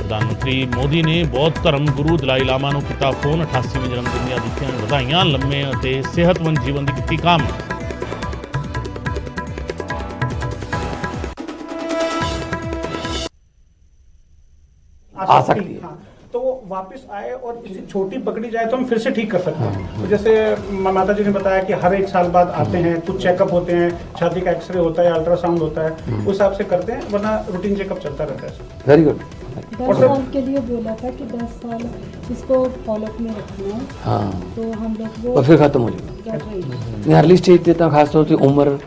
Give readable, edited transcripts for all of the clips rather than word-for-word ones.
प्रधानमंत्री मोदी ने बौद्ध धर्म गुरु दलाई लामा ਨੂੰ ਕੀਤਾ ਫੋਨ 88ਵੇਂ ਜਨਮ ਦਿਨ ਦੀਆਂ ਦਿੱਤੀਆਂ ਵਧਾਈਆਂ ਲੰਮੇ ਅਤੇ ਸਿਹਤਮੰਦ ਜੀਵਨ ਦੀ ਕੀਤੀ ਕਾਮਨਾ। आ सकती है। हाँ, तो वो वापस आए और इसे छोटी पकड़ी जाए तो हम फिर से ठीक कर सकते हैं। तो जैसे माता जी ने बताया कि हर 1 साल बाद आते हैं, कुछ चेकअप होते हैं, छाती का एक्सरे होता है, अल्ट्रासाउंड होता है, उस हिसाब से करते हैं, वरना रूटीन चेकअप चलता रहता है। Very good. 10 साल के लिए बोला था कि 10 साल इसको फॉलोअप में रखना है। हाँ, तो हम लोग और वो फिर खत्म हो जाएगा। कर रही हैं। अर्ली स्टेज पे था, खासतौर से उम्र,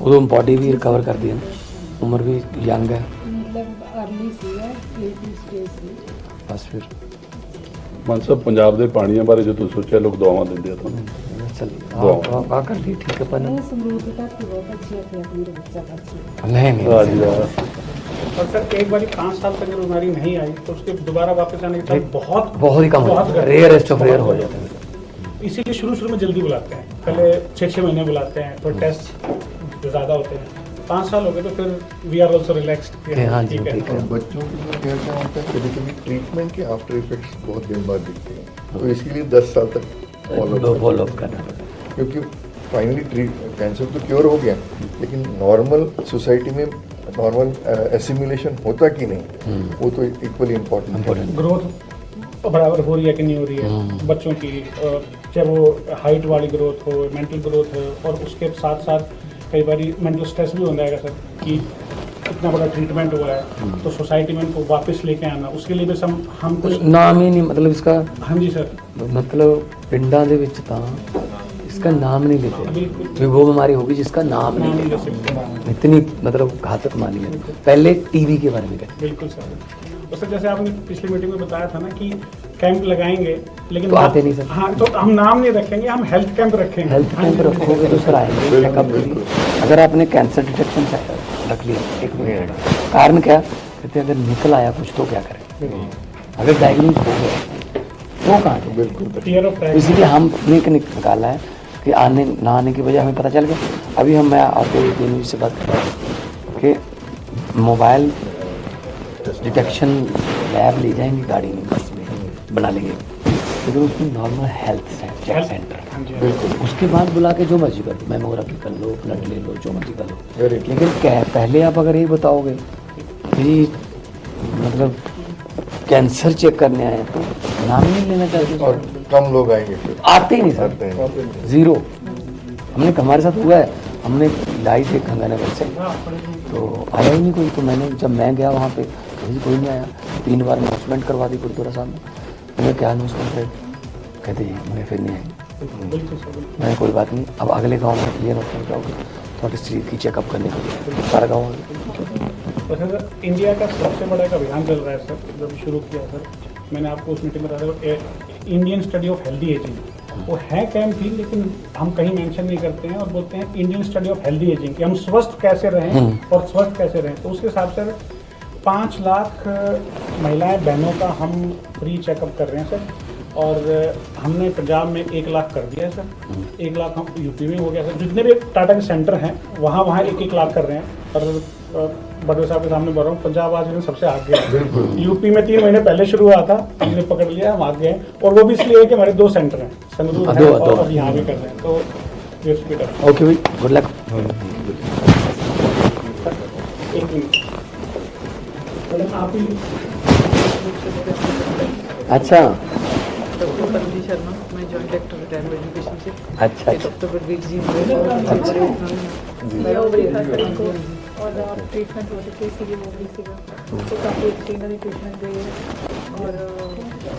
वो बॉडी भी रिकवर कर दी है, उम्र भी यंग है, मतलब अर्ली सी है, लेट स्टेज सी। बस फिर ਮਾਨ ਸਾਹਿਬ ਪੰਜਾਬ ਦੇ ਪਾਣੀਆਂ ਬਾਰੇ ਜੋ ਤੁਸੀਂ ਸੋਚਿਆ ਲੋਕ ਦੁਆਵਾਂ ਦਿੰਦੇ ਆ ਤੁਹਾਨੂੰ चलिए वाह। कर ली ठीक है पर मैं समृद्धता की बहुत अच्छी है अपनी बच्चा अच्छी। नहीं ਵਾਹ ਜੀ ਵਾਹ। और सर एक बार 5 साल तक अगर बीमारी नहीं आई तो उसके दोबारा वापस आने के चांस बहुत बहुत ही कम हो बहुत जाता है, घट- रेयरेस्ट ऑफ रेयर हो जाता है। इसीलिए शुरू में जल्दी बुलाते हैं, पहले 6 महीने बुलाते हैं, तो टेस्ट ज़्यादा होते हैं। 5 साल हो गए तो फिर वी आर ऑल्सो रिलैक्स्ड। हाँ जी, ठीक है। और बच्चों की जो केयर का होता है कभी कभी ट्रीटमेंट के आफ्टर इफेक्ट्स बहुत दिन बाद दिखते हैं, तो इसके लिए 10 साल तक फॉलो अप करना पड़ता है। क्योंकि फाइनली कैंसर तो क्योर हो गया, लेकिन नॉर्मल सोसाइटी में नॉर्मल एसिमुलेशन होता कि नहीं, वो तो इक्वली इम्पोर्टेंट है। ग्रोथ बराबर हो रही है कि नहीं हो रही है बच्चों की, चाहे वो हाइट वाली ग्रोथ हो, मेंटल ग्रोथ हो, और उसके साथ साथ कई बार मेंटल स्ट्रेस भी हो जाएगा सर कि इतना बड़ा ट्रीटमेंट हुआ है तो सोसाइटी में उनको वापस लेके आना, उसके लिए भी हम कुछ। नाम ही नहीं, मतलब इसका हाँ जी सर, मतलब पिंडा ਦੇ ਵਿੱਚ ਤਾਂ इसका नाम नहीं लेते बिल्कुल कि वो बीमारी होगी जिसका नाम नाम नहीं नहीं ले लेते। सकते। इतनी मतलब घातक मानी है। पहले टीबी के बारे में कहते बिल्कुल सर। और सर जैसे आपने पिछली मीटिंग में बताया था ना कि कैंप लगाएंगे, लेकिन तो आते नहीं सर। हाँ, तो हम नाम नहीं रखेंगे, हम हेल्थ कैंप रखेंगे। हेल्थ कैंप रखोगे तो सर आएंगे चेकअप के लिए। अगर आपने कैंसर डिटेक्शन रख लिया, एक मिनट, कारण क्या कहते हैं, अगर निकल आया कुछ तो क्या करें, अगर डायग्नोज हो गया तो कहाँ जाए? बिल्कुल फियर ऑफ इसलिए हमने एक निकाला है कि आने ना आने की वजह हमें पता चल गया। अभी मैं आते हुए दिन से बात कर रहा हूँ कि मोबाइल डिटेक्शन लैब ले जाएंगे गाड़ी में, बस में बना लेंगे, लेकिन उसमें नॉर्मल हेल्थ चेक सेंटर, बिल्कुल उसके बाद बुला के जो मर्जी कर लो, मेमोग्राफी कर लो, ब्लड ले लो, जो मर्जी कर लो। Very good. लेकिन पहले आप अगर ये बताओगे कि मतलब कैंसर चेक करने आए हैं तो नाम ही नहीं लेना चाहते और कम लोग आएंगे फिर आते ही नहीं सर, आते हैं। जीरो। हमने हमारे साथ हुआ है, हमने लाई थे गंगानगर से तो आया ही नहीं कोई। तो मैंने जब मैं गया वहाँ पे कहीं कोई नहीं आया, 3 बार अनाउंसमेंट करवा दी गुरुद्वारा साहब ने। मैंने क्या अनाउंसमेंट है, कहते हैं मैं फिर नहीं आएंगे। मैंने कोई बात नहीं, अब अगले गाँव में ये अनाउंसमेंट जाओगे थोड़ी चीज़ की चेकअप करने के लिए सारा गाँव। तो सर इंडिया का सबसे बड़ा एक अभियान चल रहा है सर, जब शुरू किया सर मैंने आपको उस मीटिंग में बताया था, Indian study of healthy ageing. वो है कैंप भी, लेकिन हम कहीं मेंशन नहीं करते हैं और बोलते हैं Indian study of healthy ageing कि हम स्वस्थ कैसे रहें और स्वस्थ कैसे रहें। तो उसके हिसाब से 5 लाख महिलाएं बहनों का हम फ्री चेकअप कर रहे हैं सर। और हमने पंजाब में 1 लाख कर दिया है सर, 1 लाख हम यूपी में हो गया सर। जितने भी टाटा के सेंटर हैं वहाँ 1-1 लाख कर रहे हैं। और बड़े साहब के सामने बोल रहा हूँ, पंजाब आज में सबसे आगे है। यूपी में 3 महीने पहले शुरू हुआ था, हमने पकड़ लिया, हम आगे हैं। और वो भी इसलिए है कि हमारे 2 सेंटर हैं, संगरूर है और अब यहाँ भी कर रहे हैं। तो ये स्पीड अप। ओके भाई, गुड लक। एक मिनट मैडम, आप ही अच्छा डॉक्टर परमजीत शर्मा, मैं जॉइंट डायरेक्टर रिटायर्ड एजुकेशन से। अच्छा अच्छा डॉक्टर बलवीर जी और ट्रीटमेंट हो चुके इसीलिए वो भी सीगा तो काफ़ी एक्सटेंडेड ट्रीटमेंट गई है और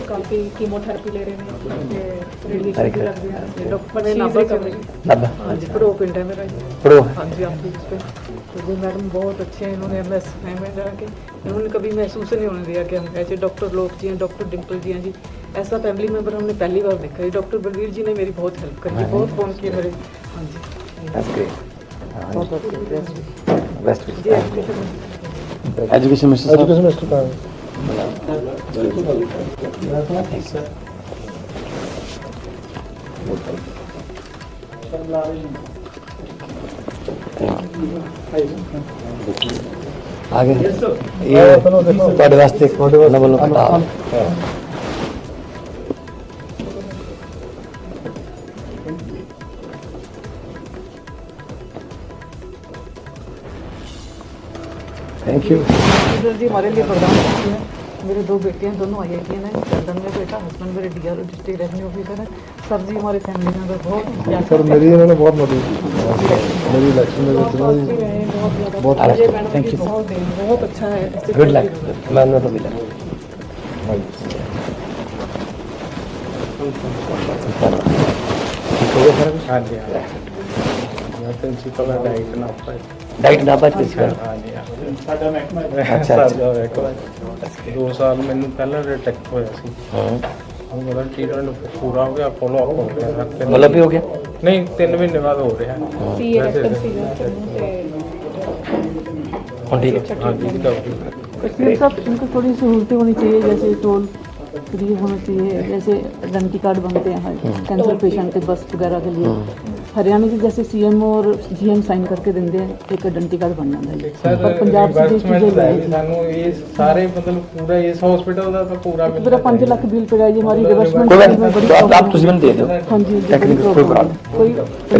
काफ़ी कीमोथेरेपी ले रहे हैं, रेडिएशन भी लग रही है। डॉक्टर ने नाभा नब्बे हाँ जी प्रो पिंड है मेरा जी। प्रो हाँ जी आपकी उस पर तो जी मैडम बहुत अच्छे हैं, इन्होंने MS में जाके इन्होंने कभी महसूस नहीं होने दिया कि हम ऐसे डॉक्टर लोग जी हैं, डॉक्टर डिम्पल जी हैं जी, ऐसा फैमिली मेम्बर हमने पहली बार देखा है। डॉक्टर बलवीर जी ने मेरी बहुत हेल्प करी, बहुत फ़ोन किए मेरे। हाँ जी दैट्स ग्रेट। बहुत अच्छे बेस्ट जी एजुकेशन मिनिस्टर साहब। आगे ये ਤੁਹਾਡੇ ਵਾਸਤੇ ਉਹਨਾਂ ਵੱਲੋਂ ਕਿਤਾਬ थैंक यू सर जी हमारे लिए वरदान है। मेरे 2 बेटियां दोनों IIT हैं, लंदन में बेटा, हस्बैंड मेरे DRO डिस्ट्रिक्ट रेवेन्यू ऑफिसर है। सर जी हमारे फैमिली मेंबर बहुत सर मेरी इन्होंने बहुत मदद की मेरी इलेक्शन में बहुत थैंक यू बहुत अच्छा है। गुड लक मैं उन्हें तो मिला ठीक हो गया सारा कुछ हाँ जी हाँ मैं प्रिंसिपल है डाइट नापा प्रिंसिपल ਸਾਡਾ ਮਹਿਕਮਾ ਹੈ। अच्छा अच्छा 2 ਸਾਲ ਮੈਨੂੰ ਪਹਿਲਾਂ ਡਿਟੈਕਟ ਹੋਇਆ ਸੀ हाँ ਹੁਣ ਮੇਰਾ ਟ੍ਰੀਟਮੈਂਟ ਪੂਰਾ ਹੋ ਗਿਆ ਫੋਲੋ ਅਪ ਹੋ ਗਿਆ मतलब भी हो गया ਨਹੀਂ 3 ਮਹੀਨੇ ਬਾਅਦ ਹੋ ਰਿਹਾ ਸੀਏ ਰੈਕਟਮ ਸੀਗਾ ਤੇ हाँ ठीक है हाँ जी रिकवरी कश्मीर साहब इनको थोड़ी सहूलतें होनी चाहिए, जैसे टोल फ्री होना चाहिए, जैसे आइडेंटिटी कार्ड बनते हैं कैंसर पेशेंट के बस वगैरह के लिए। हरियाणा के जैसे CM और GM साइन करके देंगे एक आइडेंटिटी कार्ड बन जाता है, सर पर पंजाब से जो चीज़ें ਰਿਵਰਸਮੈਂਟ ਸਾਨੂੰ ਇਹ ਸਾਰੇ ਮਤਲਬ ਪੂਰਾ ਇਸ ਹਸਪੀਟਲ ਦਾ ਤਾਂ ਪੂਰਾ मेरा 5 लाख बिल पे जी हमारी रिवर्समेंट कोई बात नहीं तो आप तुझे दे दो हाँ जी टेक्निकल कोई प्रॉब्लम कोई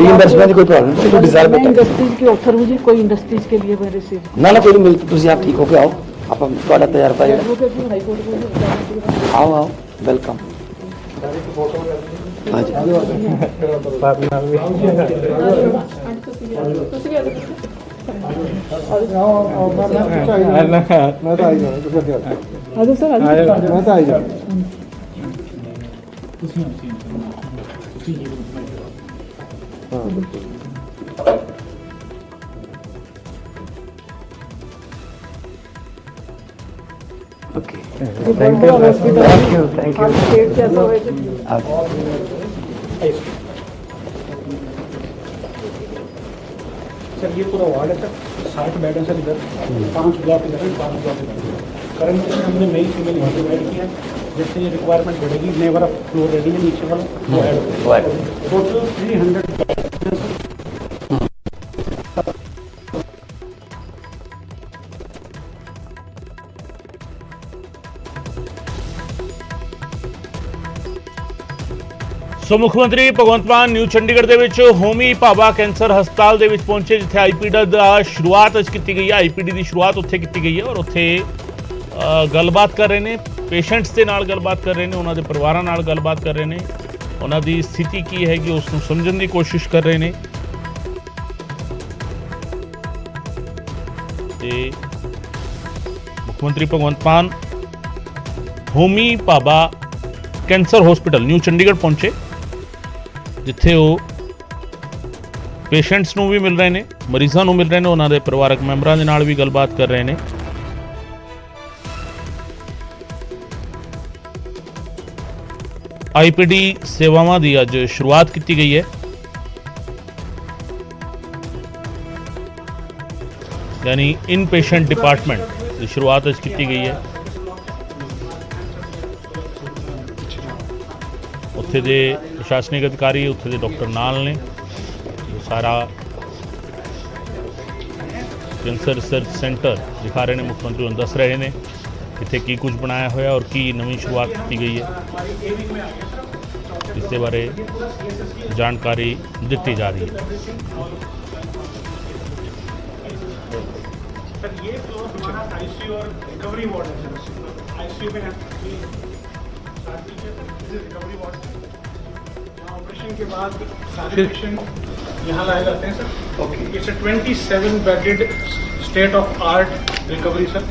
रीइंबर्समेंट की कोई प्रॉब्लम नहीं तो डिजायर मैं बेटा इंडस्ट्रीज के ऑथर हूँ जी, कोई इंडस्ट्रीज के लिए मैं रिसीव ना ना कोई नहीं मिलती तुझे आप ठीक होके आओ आप ਤੁਹਾਡਾ ਤਜਰਬਾ ਜਿਹੜਾ एडवोकेट हाई कोर्ट को आओ आओ वेलकम हाँ जी ਬਾਤ ਨਾਲ ਵੀ ਤੁਸੀਂ ਵੀ ਆ अरे सर ओके थैंक यू पेट कैसा हुआ है? सर ये पूरा वार्ड है सर 60 बेड है सर इधर 5 ब्लॉक इधर है 5 ब्लॉक इधर करंटली हमने नई फीमेल यहाँ पे ऐड किया है। जैसे ये रिक्वायरमेंट बढ़ेगी नए वाला फ्लोर रेडी है नीचे वाला वो ऐड टोटल 300 बेड है सर। ਸੋ ਮੁੱਖ ਮੰਤਰੀ ਭਗਵੰਤ ਮਾਨ ਨਿਊ ਚੰਡੀਗੜ੍ਹ ਦੇ ਵਿੱਚ ਹੋਮੀ ਭਾਬਾ ਕੈਂਸਰ ਹਸਪਤਾਲ ਦੇ ਵਿੱਚ ਪਹੁੰਚੇ, ਜਿੱਥੇ ਆਈਪੀਡੀ ਦਾ ਸ਼ੁਰੂਆਤ ਅੱਜ ਕੀਤੀ ਗਈ ਹੈ। ਆਈਪੀਡੀ ਦੀ ਸ਼ੁਰੂਆਤ ਉੱਥੇ ਕੀਤੀ ਗਈ ਹੈ ਔਰ ਉੱਥੇ ਗੱਲਬਾਤ ਕਰ ਰਹੇ ਨੇ, ਪੇਸ਼ੈਂਟਸ ਦੇ ਨਾਲ ਗੱਲਬਾਤ ਕਰ ਰਹੇ ਨੇ, ਉਹਨਾਂ ਦੇ ਪਰਿਵਾਰਾਂ ਨਾਲ ਗੱਲਬਾਤ ਕਰ ਰਹੇ ਨੇ, ਉਹਨਾਂ ਦੀ ਸਥਿਤੀ ਕੀ ਹੈਗੀ ਉਸ ਨੂੰ ਸਮਝਣ ਦੀ ਕੋਸ਼ਿਸ਼ ਕਰ ਰਹੇ ਨੇ। ਤੇ ਮੁੱਖ ਮੰਤਰੀ ਭਗਵੰਤ ਮਾਨ ਹੋਮੀ ਭਾਬਾ ਕੈਂਸਰ ਹਸਪਤਾਲ ਨਿਊ ਚੰਡੀਗੜ੍ਹ ਪਹੁੰਚੇ, ਜਿੱਥੇ ਉਹ ਪੇਸ਼ੈਂਟਸ ਨੂੰ ਵੀ ਮਿਲ ਰਹੇ ਨੇ, ਮਰੀਜ਼ਾਂ ਨੂੰ ਮਿਲ ਰਹੇ ਨੇ, ਉਹਨਾਂ ਦੇ ਪਰਿਵਾਰਕ ਮੈਂਬਰਾਂ ਦੇ ਨਾਲ ਵੀ ਗੱਲਬਾਤ ਕਰ ਰਹੇ ਨੇ। ਆਈਪੀਡੀ ਸੇਵਾਵਾਂ ਦੀ ਅੱਜ ਸ਼ੁਰੂਆਤ ਕੀਤੀ ਗਈ ਹੈ। यानी इन पेशेंट डिपार्टमेंट की शुरुआत आज की गई है। उत्थे दे प्रशासनिक अधिकारी उत्थे दे डॉक्टर नाल ने सारा कैंसर रिसर्च सेंटर दिखा रहे हैं, मुख्यमंत्री उन्हें दस रहे हैं इत्थे की कुछ बनाया होया और की नवी शुरुआत की गई है, इसके बारे जानकारी दी जा रही है। सर ये फ्लोर हमारा आईसीयू और रिकवरी वार्ड है सर। आईसीयू में रिकवरी वार्ड यहाँ ऑपरेशन के बाद सारे पेशेंट यहाँ लाए जाते हैं sir. Okay, it's 27 bedded state of art recovery sir,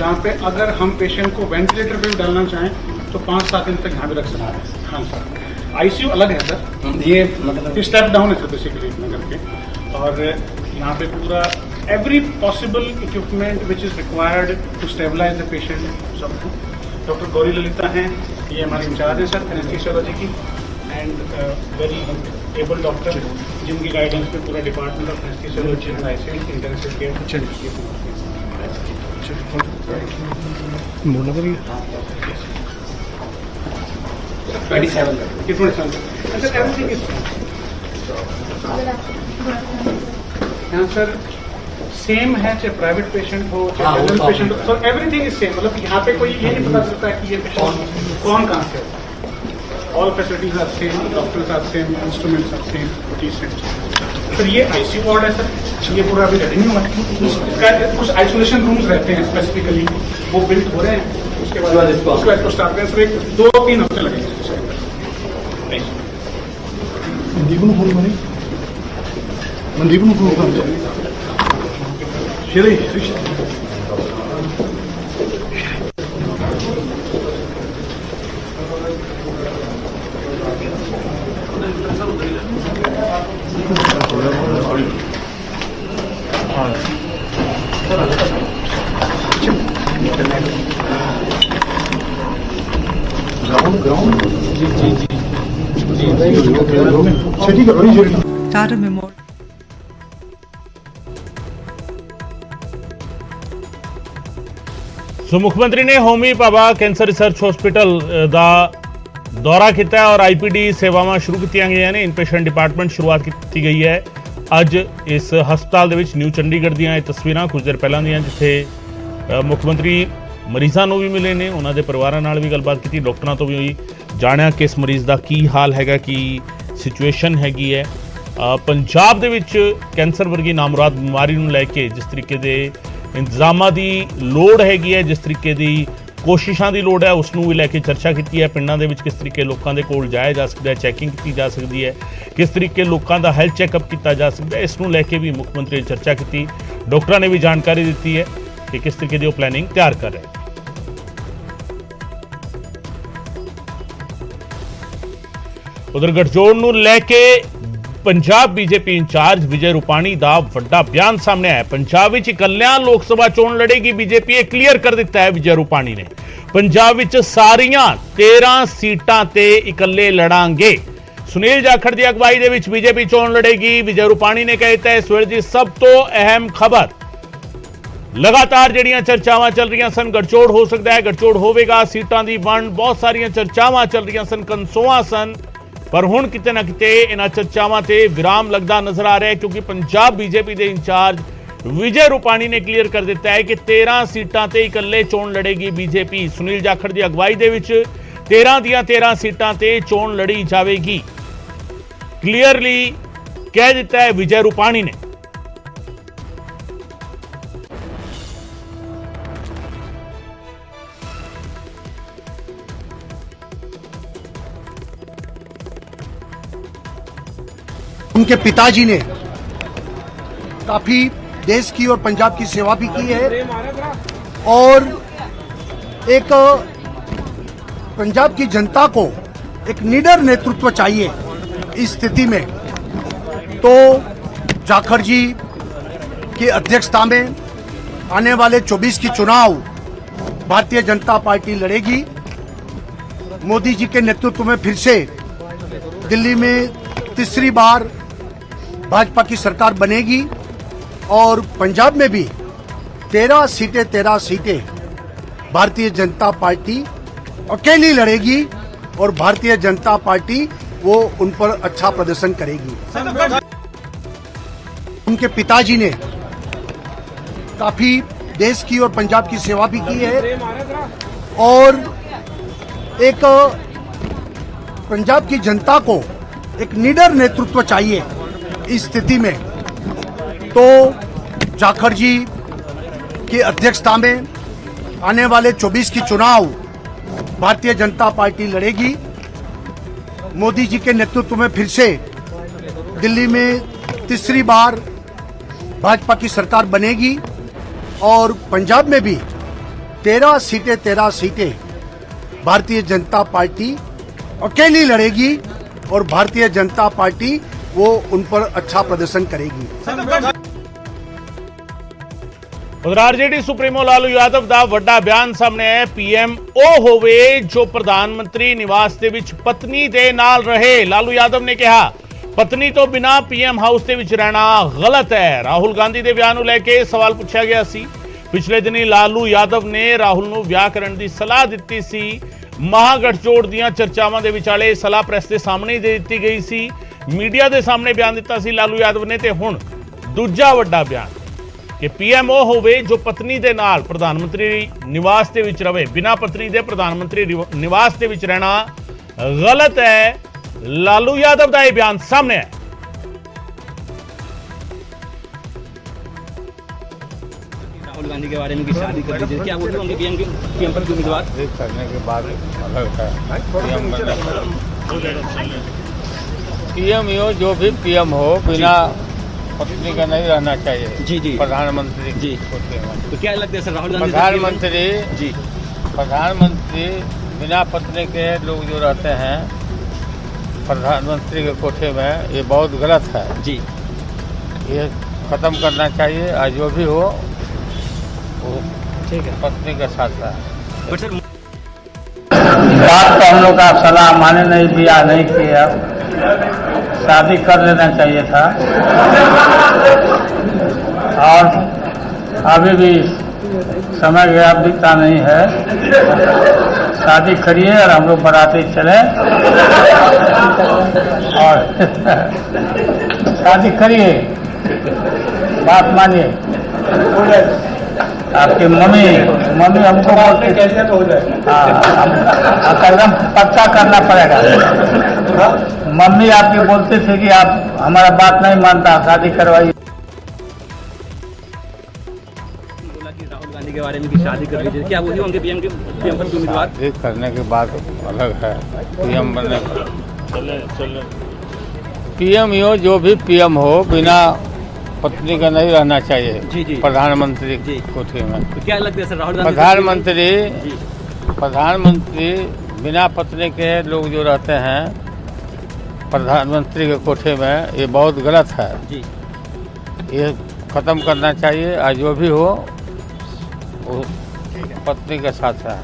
जहाँ पे अगर हम पेशेंट को वेंटिलेटर पे भी डालना चाहें तो 5-7 दिन तक यहाँ भी रख सकते हैं। हाँ सर, आईसीयू अलग है सर, ये मतलब स्टेप डाउन है सर बेसिकली इतना करके। और यहाँ पे पूरा every possible equipment which is required to stabilize the patient सब डॉक्टर गौरी ललिता हैं, ये हमारे इंचार्ज है सर एनेस्थीसियोलॉजी की, एंड वेरी एबल डॉक्टर जिनकी गाइडेंस में पूरा department of anaesthesiology and ICU intensive care बोलना पड़ेगा 27 सर एवरीथिंग इज यहाँ सर सेम है, चाहे प्राइवेट पेशेंट हो चाहे जनरल पेशेंट हो, सो एवरीथिंग इज सेम। मतलब यहाँ पे कोई ये नहीं पता चलता है कि ये पेशेंट कौन कहाँ से है। All facilities are same, doctors are same, instruments are same, sir ये आईसीयू वार्ड है सर, ये पूरा अभी रेडी नहीं हुआ है। कुछ आइसोलेशन रूम्स रहते हैं स्पेसिफिकली, वो बिल्ट हो रहे हैं, उसके बाद को स्टार्ट करें सर। 2-3 हफ्ते लगेंगे। Tata Memorial. ਸੋ ਮੁੱਖ ਮੰਤਰੀ ਨੇ homie Bhabha cancer research hospital ਦਾ ਦੌਰਾ ਕੀਤਾ ਔਰ ਆਈਪੀਡੀ ਸੇਵਾਵਾਂ ਸ਼ੁਰੂ ਕੀਤੀਆਂ ਗਈਆਂ ਨੇ। ਇਨਪੇਸ਼ੈਂਟ ਡਿਪਾਰਟਮੈਂਟ ਸ਼ੁਰੂਆਤ ਕੀਤੀ ਗਈ ਹੈ ਅੱਜ ਇਸ ਹਸਪਤਾਲ ਦੇ ਵਿੱਚ। ਨਿਊ ਚੰਡੀਗੜ੍ਹ ਦੀਆਂ ਇਹ ਤਸਵੀਰਾਂ ਕੁਝ ਦੇਰ ਪਹਿਲਾਂ ਦੀਆਂ, ਜਿੱਥੇ ਮੁੱਖ ਮੰਤਰੀ ਮਰੀਜ਼ਾਂ ਨੂੰ ਵੀ ਮਿਲੇ ਨੇ, ਉਹਨਾਂ ਦੇ ਪਰਿਵਾਰਾਂ ਨਾਲ ਵੀ ਗੱਲਬਾਤ ਕੀਤੀ, ਡਾਕਟਰਾਂ ਤੋਂ ਵੀ ਜਾਣਿਆ ਕਿ ਇਸ ਮਰੀਜ਼ ਦਾ ਕੀ ਹਾਲ ਹੈਗਾ, ਕੀ ਸਿਚੁਏਸ਼ਨ ਹੈਗੀ ਹੈ। ਪੰਜਾਬ ਦੇ ਵਿੱਚ ਕੈਂਸਰ ਵਰਗੀ ਨਾਮੁਰਾਦ ਬਿਮਾਰੀ ਨੂੰ ਲੈ ਕੇ ਜਿਸ ਤਰੀਕੇ ਦੇ ਇੰਤਜ਼ਾਮਾਂ ਦੀ ਲੋੜ ਹੈਗੀ ਹੈ, ਜਿਸ ਤਰੀਕੇ ਦੀ ਕੋਸ਼ਿਸ਼ਾਂ ਦੀ ਲੋੜ ਹੈ, ਉਸ ਨੂੰ ਵੀ ਲੈ ਕੇ ਚਰਚਾ ਕੀਤੀ ਹੈ। ਪਿੰਡਾਂ ਦੇ ਵਿੱਚ ਕਿਸ ਤਰੀਕੇ ਲੋਕਾਂ ਦੇ ਕੋਲ ਜਾਇਆ ਜਾ ਸਕਦਾ ਹੈ, ਚੈਕਿੰਗ ਕੀਤੀ ਜਾ ਸਕਦੀ ਹੈ, ਕਿਸ ਤਰੀਕੇ ਲੋਕਾਂ ਦਾ ਹੈਲਥ ਚੈੱਕਅਪ ਕੀਤਾ ਜਾ ਸਕਦਾ ਹੈ, ਇਸ ਨੂੰ ਲੈ ਕੇ ਵੀ ਮੁੱਖ ਮੰਤਰੀ ਨੇ ਚਰਚਾ ਕੀਤੀ। ਡਾਕਟਰਾਂ ਨੇ ਵੀ ਜਾਣਕਾਰੀ ਦਿੱਤੀ ਹੈ ਕਿ ਕਿਸ ਤਰੀਕੇ ਦੀ ਉਹ ਪਲੈਨਿੰਗ ਤਿਆਰ ਕਰ ਰਹੇ। ਉਧਰ ਗਠਜੋੜ ਨੂੰ ਲੈ ਕੇ ਪੰਜਾਬ ਬੀਜੇਪੀ ਇੰਚਾਰਜ ਵਿਜੇ ਰੂਪਾਣੀ ਦਾ ਵੱਡਾ ਬਿਆਨ ਸਾਹਮਣੇ ਆਇਆ। ਪੰਜਾਬ ਵਿੱਚ ਇਕੱਲਿਆਂ ਲੋਕ ਸਭਾ ਚੋਣ ਲੜੇਗੀ ਬੀਜੇਪੀ, ਇਹ ਕਲੀਅਰ ਕਰ ਦਿੱਤਾ ਹੈ ਵਿਜੇ ਰੂਪਾਣੀ ਨੇ। ਪੰਜਾਬ ਵਿੱਚ ਸਾਰੀਆਂ 13 ਸੀਟਾਂ ਤੇ ਇਕੱਲੇ ਲੜਾਂਗੇ। ਸੁਨੀਲ ਜਾਖੜ ਦੀ ਅਗਵਾਈ ਦੇ ਵਿੱਚ ਬੀਜੇਪੀ ਚੋਣ ਲੜੇਗੀ। ਵਿਜੇ ਰੂਪਾਣੀ ਨੇ ਕਹਿਤਾ ਇਸ ਵੇਲੇ ਦੀ ਸਭ ਤੋਂ ਅਹਿਮ ਖਬਰ, ਲਗਾਤਾਰ ਜਿਹੜੀਆਂ ਚਰਚਾਵਾਂ ਚੱਲ ਰਹੀਆਂ ਸਨ, ਗਠਜੋੜ ਹੋ ਸਕਦਾ ਹੈ, ਗਠਜੋੜ ਹੋਵੇਗਾ, ਸੀਟਾਂ ਦੀ ਵੰਡ, ਬਹੁਤ ਸਾਰੀਆਂ ਚਰਚਾਵਾਂ ਚੱਲ ਰਹੀਆਂ ਸਨ, ਕਨਸੋਆਂ ਸਨ, ਪਰ ਹੁਣ ਕਿਤੇ ਨਾ ਕਿਤੇ ਇਹਨਾਂ ਚਰਚਾਵਾਂ ਤੇ ਵਿਰਾਮ ਲੱਗਦਾ ਨਜ਼ਰ ਆ ਰਿਹਾ ਹੈ, ਕਿਉਂਕਿ ਪੰਜਾਬ ਬੀਜੇਪੀ ਦੇ ਇੰਚਾਰਜ ਵਿਜੇ ਰੂਪਾਣੀ ਨੇ ਕਲੀਅਰ ਕਰ ਦਿੱਤਾ ਹੈ ਕਿ 13 ਸੀਟਾਂ ਤੇ ਇਕੱਲੇ ਚੋਣ ਲੜੇਗੀ ਬੀਜੇਪੀ। ਸੁਨੀਲ ਜਾਖੜ ਦੀ ਅਗਵਾਈ ਦੇ ਵਿੱਚ 13 ਦੀਆਂ 13 ਸੀਟਾਂ ਤੇ ਚੋਣ ਲੜੀ ਜਾਵੇਗੀ, ਕਲੀਅਰਲੀ ਕਹਿ ਦਿੱਤਾ ਹੈ ਵਿਜੇ ਰੂਪਾਣੀ ਨੇ। उनके पिताजी ने काफी देश की और पंजाब की सेवा भी की है और एक पंजाब की जनता को एक निडर नेतृत्व चाहिए। इस स्थिति में तो जाखड़ जी की अध्यक्षता में आने वाले 24 की चुनाव भारतीय जनता पार्टी लड़ेगी। मोदी जी के नेतृत्व में फिर से दिल्ली में तीसरी बार भाजपा की सरकार बनेगी और पंजाब में भी 13 सीटें भारतीय जनता पार्टी अकेली लड़ेगी और भारतीय जनता पार्टी वो उन पर अच्छा प्रदर्शन करेगी। उनके पिताजी ने काफी देश की और पंजाब की सेवा भी की है और एक पंजाब की जनता को एक निडर नेतृत्व चाहिए। इस स्थिति में तो जाखड़ जी की अध्यक्षता में आने वाले 24 की चुनाव भारतीय जनता पार्टी लड़ेगी। मोदी जी के नेतृत्व में फिर से दिल्ली में तीसरी बार भाजपा की सरकार बनेगी और पंजाब में भी 13 सीटें भारतीय जनता पार्टी अकेली लड़ेगी और भारतीय जनता पार्टी वो उन पर अच्छा प्रदर्शन करेगी। ਉਧਰ ਆਰਜੇਡੀ ਸੁਪਰੀਮੋ ਲਾਲੂ ਯਾਦਵ ਦਾ ਵੱਡਾ ਬਿਆਨ ਸਾਹਮਣੇ ਆਇਆ। ਪੀਐਮ ਉਹ ਹੋਵੇ ਜੋ ਪ੍ਰਧਾਨ ਮੰਤਰੀ ਨਿਵਾਸ ਦੇ ਵਿੱਚ ਪਤਨੀ ਦੇ ਨਾਲ ਰਹੇ। ਲਾਲੂ ਯਾਦਵ ਨੇ ਕਿਹਾ ਪਤਨੀ ਤੋਂ ਬਿਨਾਂ ਪੀਐਮ ਹਾਊਸ ਦੇ ਵਿੱਚ ਰਹਿਣਾ ਗਲਤ ਹੈ। ਰਾਹੁਲ ਗਾਂਧੀ ਦੇ ਵਿਆਹ ਨੂੰ ਲੈ ਕੇ ਸਵਾਲ ਪੁੱਛਿਆ ਗਿਆ ਸੀ। ਪਿਛਲੇ ਦਿਨੀ ਲਾਲੂ ਯਾਦਵ ਨੇ ਰਾਹੁਲ ਨੂੰ ਵਿਆਹ ਕਰਨ ਦੀ ਸਲਾਹ ਦਿੱਤੀ ਸੀ। ਮਹਾਗਠਜੋੜ ਦੀਆਂ ਚਰਚਾਵਾਂ ਦੇ ਵਿਚਾਲੇ ਸਲਾਹ ਪ੍ਰੈਸ ਦੇ ਸਾਹਮਣੇ ਦੇ ਦਿੱਤੀ ਗਈ ਸੀ। ਮੀਡੀਆ ਦੇ ਸਾਹਮਣੇ ਬਿਆਨ ਦਿੱਤਾ ਸੀ ਲਾਲੂ ਯਾਦਵ ਨੇ, ਤੇ ਹੁਣ ਦੂਜਾ ਵੱਡਾ ਬਿਆਨ ਕਿ ਪੀਐਮਓ ਹੋਵੇ ਜੋ ਪਤਨੀ ਦੇ ਨਾਲ ਪ੍ਰਧਾਨ ਮੰਤਰੀ ਨਿਵਾਸ ਦੇ ਵਿੱਚ ਰਵੇ, ਬਿਨਾਂ ਪਤਨੀ ਦੇ ਪ੍ਰਧਾਨ ਮੰਤਰੀ ਨਿਵਾਸ ਦੇ ਵਿੱਚ ਰਹਿਣਾ ਗਲਤ ਹੈ। ਲਾਲੂ यादव ਦਾ ਇਹ ਬਿਆਨ ਸਾਹਮਣੇ ਹੈ। राहुल गांधी के बारे में की शादी कर दी, क्या बोलते होंगे पीएम पर उम्मीदवार करने के बाद अलग है। पीएम हो जो भी पीएम हो बिना पत्नी का नहीं रहना चाहिए। जी जी प्रधानमंत्री जी। तो क्या लगता है सर राहुल गांधी प्रधानमंत्री जी प्रधानमंत्री बिना पत्नी के लोग जो रहते हैं प्रधानमंत्री के कोठे में, ये बहुत गलत है। जी ये खत्म करना चाहिए। आज जो भी हो वो ठीक है। पत्नी के साथ है। बट सर बात तो हम लोग का सलाह माने नहीं, बियाह नहीं किया, शादी कर लेना चाहिए था। और अभी भी समय गया बीता नहीं है, शादी करिए और हम लोग बराती चले और शादी करिए, बात मानिए। आपकी मम्मी हमको बोलती कैसे हो जाए, हाँ एकदम पक्का करना पड़ेगा। मम्मी आपकी बोलती थी कि आप हमारा बात नहीं मानता, शादी करवाइए। बोला कि राहुल गांधी के बारे में की शादी कर लीजिए, क्या वही होंगे पीएम पर उम्मीदवार करने के बाद अलग है। पीएम बनने पीएम हो जो भी पीएम हो बिना पत्नी का नहीं रहना चाहिए। जी जी प्रधानमंत्री जी। कोठे में तो क्या लगता है सर राहुल गांधी प्रधानमंत्री बिना पत्नी के लोग जो रहते हैं प्रधानमंत्री के कोठे में, ये बहुत गलत है। जी ये खत्म करना चाहिए। आज जो भी हो वो पत्नी के साथ है।